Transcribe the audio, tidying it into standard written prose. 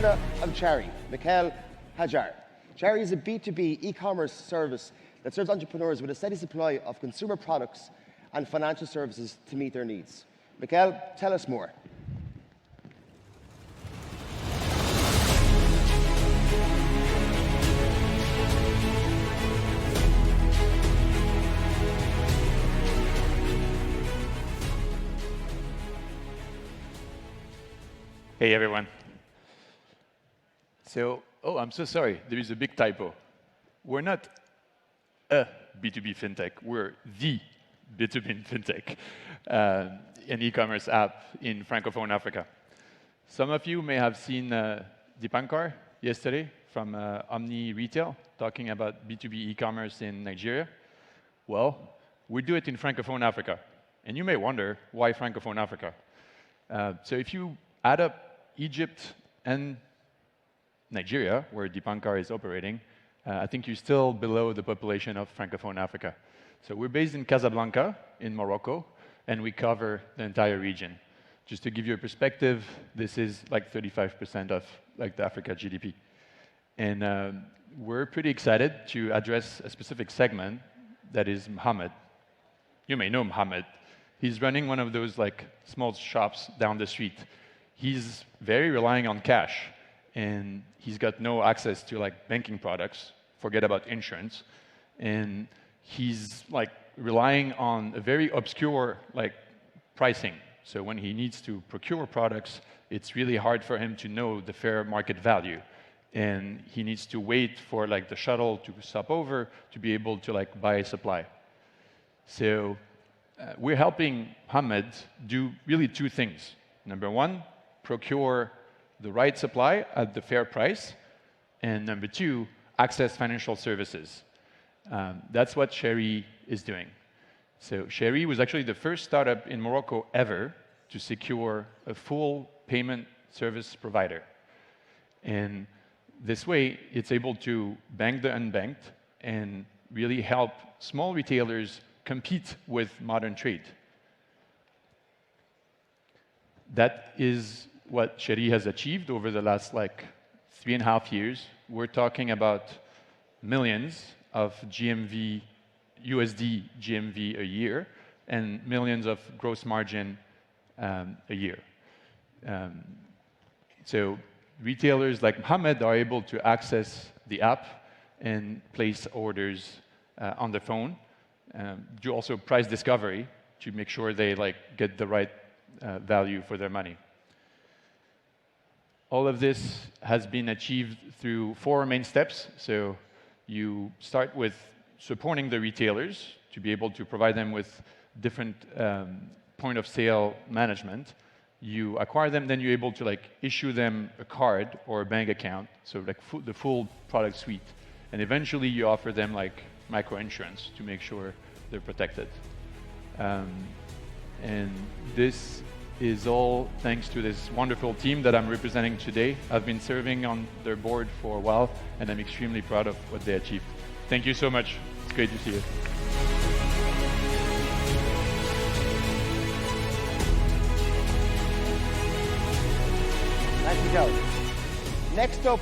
front of Chari, Mikael, Hajjar. Chari is a B2B e-commerce service that serves entrepreneurs with a steady supply of consumer products and financial services to meet their needs. Mikael, tell us more. Hey everyone. I'm so sorry, there is a big typo. We're not a B2B fintech, we're the B2B fintech, an e-commerce app in Francophone Africa. Some of you may have seen Dipankar yesterday from Omni Retail talking about B2B e-commerce in Nigeria. Well, we do it in Francophone Africa. And you may wonder, why Francophone Africa? So if you add up Egypt and Nigeria, where Dipankar is operating, I think you're still below the population of Francophone Africa. So we're based in Casablanca, in Morocco, and we cover the entire region. Just to give you a perspective, this is like 35% of like the Africa GDP. And we're pretty excited to address a specific segment that is Mohammed. You may know Mohammed. He's running one of those like small shops down the street. He's very relying on cash, and he's got no access to like banking products, forget about insurance, and he's like relying on a very obscure like pricing. So when he needs to procure products, it's really hard for him to know the fair market value, and he needs to wait for like the shuttle to stop over to be able to like buy a supply. So we're helping Mohammed do really two things. Number one, procure the right supply at the fair price, and number two, access financial services. That's what Chari is doing. So Chari was actually the first startup in Morocco ever to secure a full payment service provider. And this way, it's able to bank the unbanked and really help small retailers compete with modern trade. That is what Chari has achieved over the last like 3.5 years. We're talking about millions of GMV, USD GMV a year, and millions of gross margin a year. So retailers like Mohammed are able to access the app and place orders on the phone. Do also price discovery to make sure they like get the right value for their money. All of this has been achieved through 4 main steps. So you start with supporting the retailers to be able to provide them with different point of sale management. You acquire them, then you're able to like issue them a card or a bank account, so like the full product suite. And eventually you offer them like micro insurance to make sure they're protected. And this is all thanks to this wonderful team that I'm representing today. I've been serving on their board for a while, and I'm extremely proud of what they achieved. Thank you so much. It's great to see you. Thank you, Joe. Next up,